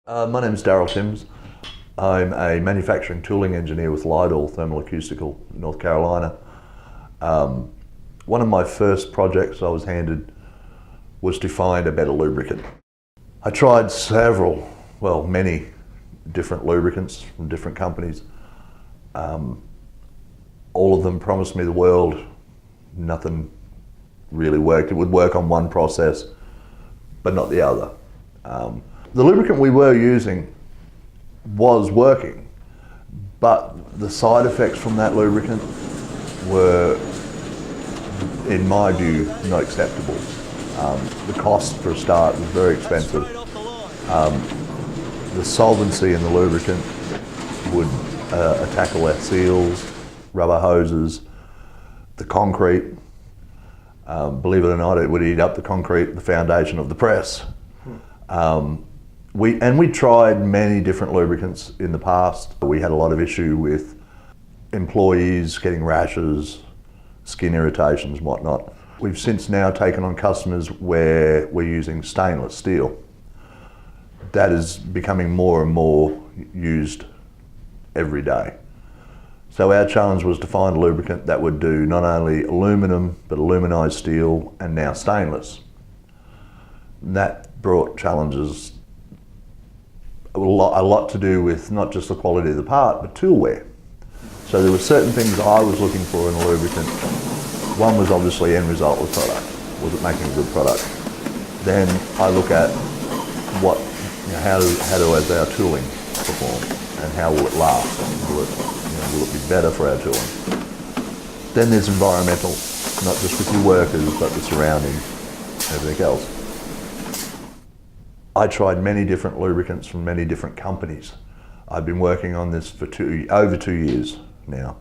My name is Darryl Timms. I'm a manufacturing tooling engineer with Lidl Thermal Acoustical, North Carolina. One of my first projects I was handed was to find a better lubricant. I tried many different lubricants from different companies. All of them promised me the world. Nothing really worked. It would work on one process, but not the other. The lubricant we were using was working, but the side effects from that lubricant were, in my view, not acceptable. The cost for a start was very expensive. The solvency in the lubricant would attack all our seals, rubber hoses, the concrete. Believe it or not, it would eat up the concrete, the foundation of the press. We tried many different lubricants in the past. We had a lot of issue with employees getting rashes, skin irritations and whatnot. We've since now taken on customers where we're using stainless steel. That is becoming more and more used every day. So our challenge was to find a lubricant that would do not only aluminum, but aluminized steel and now stainless. And that brought challenges a lot to do with not just the quality of the part, but tool wear. So there were certain things I was looking for in a lubricant. One was obviously end result of product. Was it making a good product? Then I look at how does our tooling perform, and how will it last? Will it be better for our tooling? Then there's environmental, not just with your workers, but the surrounding, everything else. I tried many different lubricants from many different companies. I've been working on this for over 2 years now.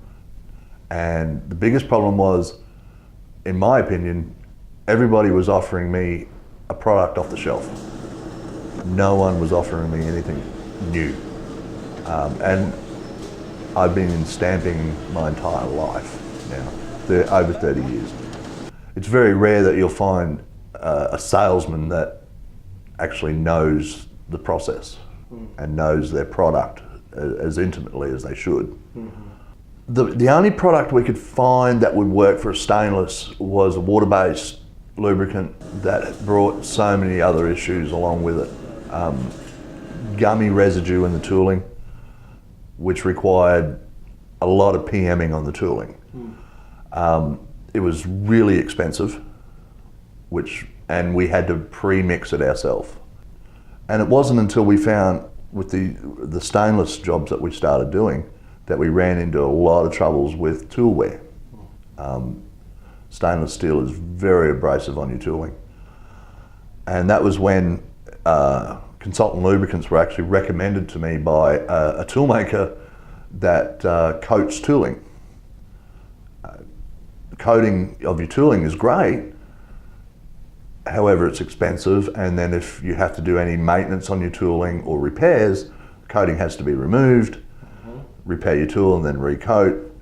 And the biggest problem was, in my opinion, everybody was offering me a product off the shelf. No one was offering me anything new. And I've been in stamping my entire life now, over 30 years. It's very rare that you'll find a salesman that actually knows the process and knows their product as intimately as they should. The only product we could find that would work for a stainless was a water-based lubricant that brought so many other issues along with it. Gummy residue in the tooling, which required a lot of PMing on the tooling. It was really expensive, and we had to pre-mix it ourselves. And it wasn't until we found, with the stainless jobs that we started doing, that we ran into a lot of troubles with tool wear. Stainless steel is very abrasive on your tooling. And that was when consultant lubricants were actually recommended to me by a toolmaker that coats tooling. The coating of your tooling is great, however it's expensive, and then if you have to do any maintenance on your tooling or repairs, the coating has to be removed, repair your tool and then recoat,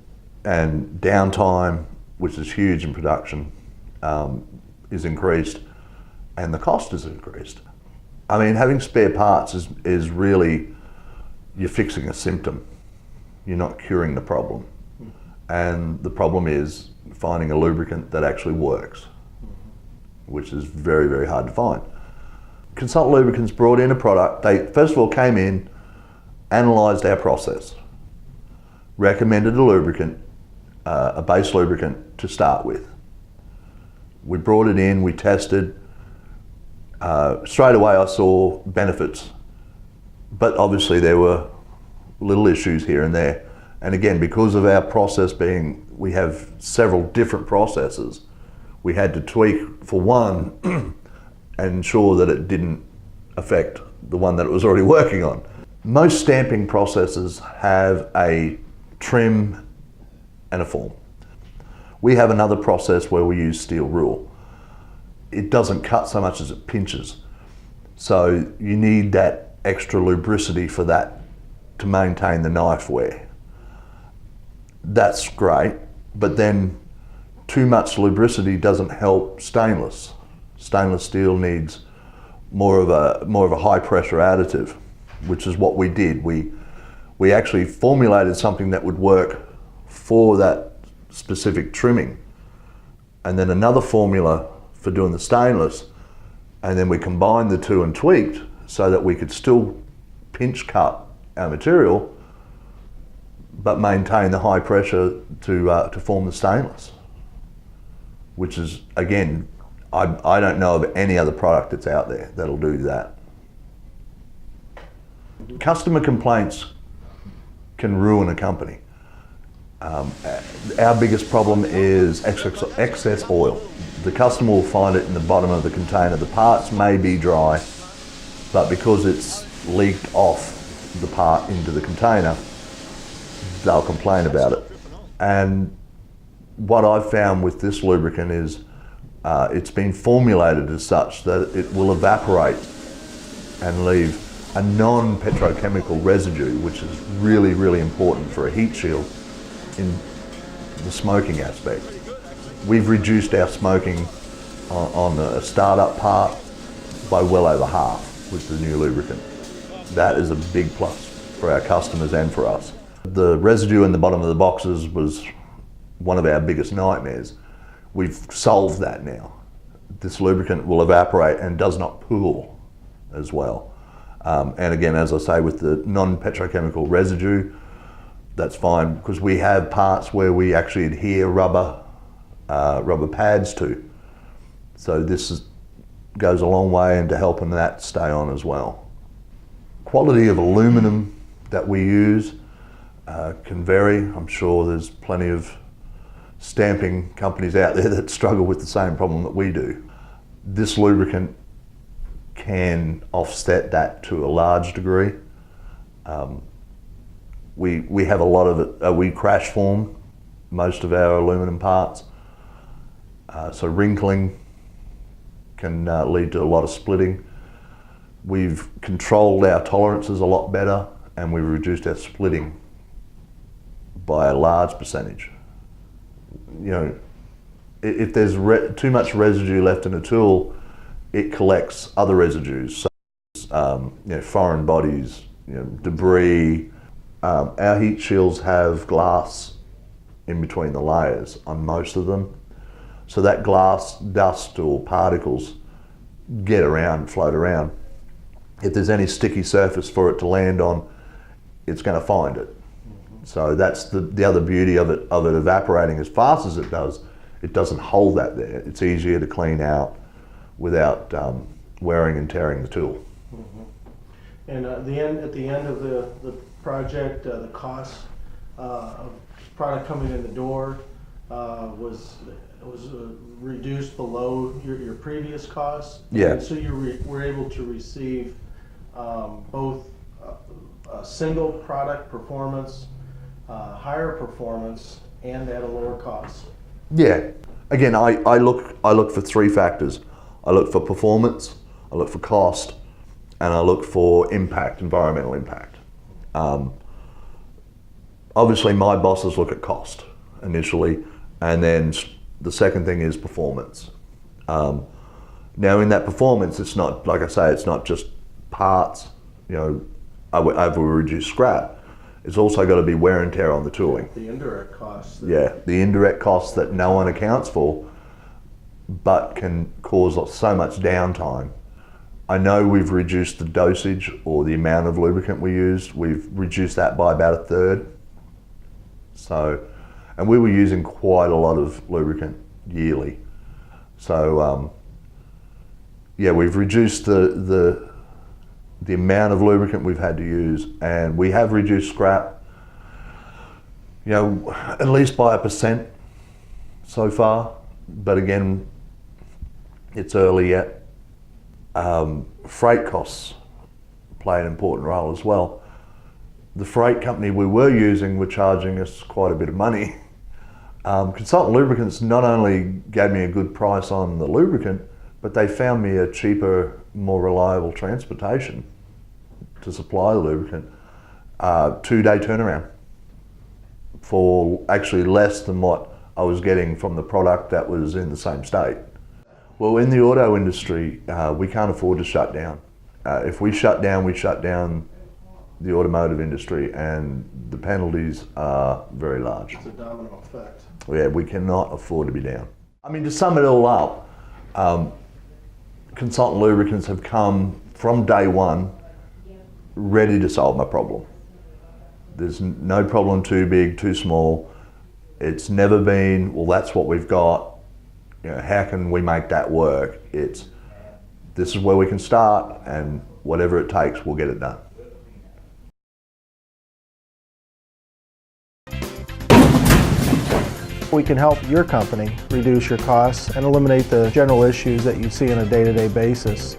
and downtime, which is huge in production, is increased, and the cost is increased. I mean, having spare parts is really, you're fixing a symptom. You're not curing the problem. And the problem is finding a lubricant that actually works, which is very, very hard to find. Consultant Lubricants brought in a product. They first of all came in, analysed our process, recommended a lubricant, a base lubricant to start with. We brought it in, we tested. Straight away I saw benefits, but obviously there were little issues here and there. And again, because of our process we have several different processes, we had to tweak for one and ensure that it didn't affect the one that it was already working on. Most stamping processes have a trim and a form. We have another process where we use steel rule. It doesn't cut so much as it pinches. So you need that extra lubricity for that to maintain the knife wear. That's great, but then too much lubricity doesn't help stainless. Stainless steel needs more of a high pressure additive. which is what we did. We actually formulated something that would work for that specific trimming, and then another formula for doing the stainless, and then we combined the two and tweaked so that we could still pinch cut our material but maintain the high pressure to form the stainless, which is, again, I don't know of any other product that's out there that'll do that. Customer complaints can ruin a company. Our biggest problem is excess oil. The customer will find it in the bottom of the container. The parts may be dry, but because it's leaked off the part into the container, they'll complain about it. And what I've found with this lubricant is it's been formulated as such that it will evaporate and leave a non-petrochemical residue, which is really, really important for a heat shield in the smoking aspect. We've reduced our smoking on a startup part by well over half with the new lubricant. That is a big plus for our customers and for us. The residue in the bottom of the boxes was one of our biggest nightmares. We've solved that now. This lubricant will evaporate and does not pool as well. And again, as I say, with the non-petrochemical residue, that's fine, because we have parts where we actually adhere rubber pads to. So this goes a long way into helping that stay on as well. Quality of aluminum that we use can vary. I'm sure there's plenty of stamping companies out there that struggle with the same problem that we do. This lubricant can offset that to a large degree. We have a lot of it, we crash form most of our aluminum parts. So wrinkling can lead to a lot of splitting. We've controlled our tolerances a lot better, and we've reduced our splitting by a large percentage. You know, if there's too much residue left in a tool, it collects other residues, such as foreign bodies, debris. Our heat shields have glass in between the layers on most of them, so that glass dust or particles get around, float around. If there's any sticky surface for it to land on, it's going to find it. So that's the other beauty of it evaporating as fast as it does. It doesn't hold that there. It's easier to clean out without wearing and tearing the tool. And at the end of the project, the cost of product coming in the door was reduced below your previous costs. Yeah. And so you were able to receive both single product performance, higher performance, and at a lower cost. Yeah. Again, I look for three factors. I look for performance, I look for cost, and I look for impact, environmental impact. Obviously, my bosses look at cost initially, and then the second thing is performance. Now, in that performance, it's not, like I say, it's not just parts, over reduced scrap. It's also got to be wear and tear on the tooling. The indirect costs. Yeah, the indirect costs that no one accounts for, but can cause so much downtime. I know we've reduced the dosage or the amount of lubricant we used. We've reduced that by about a third. So, and we were using quite a lot of lubricant yearly. So, yeah, we've reduced the amount of lubricant we've had to use, and we have reduced scrap, at least by 1% so far. But again, it's early yet. Freight costs play an important role as well. The freight company we were using were charging us quite a bit of money. Consultant Lubricants not only gave me a good price on the lubricant, but they found me a cheaper, more reliable transportation to supply the lubricant. 2-day turnaround for actually less than what I was getting from the product that was in the same state. Well, in the auto industry, we can't afford to shut down. If we shut down the automotive industry, and the penalties are very large. It's a domino effect. Yeah, we cannot afford to be down. I mean, to sum it all up, Consultant Lubricants have come from day one ready to solve my problem. There's no problem too big, too small. It's never been, well, that's what we've got. You know, how can we make that work? It's, this is where we can start, and whatever it takes, we'll get it done. We can help your company reduce your costs and eliminate the general issues that you see on a day-to-day basis.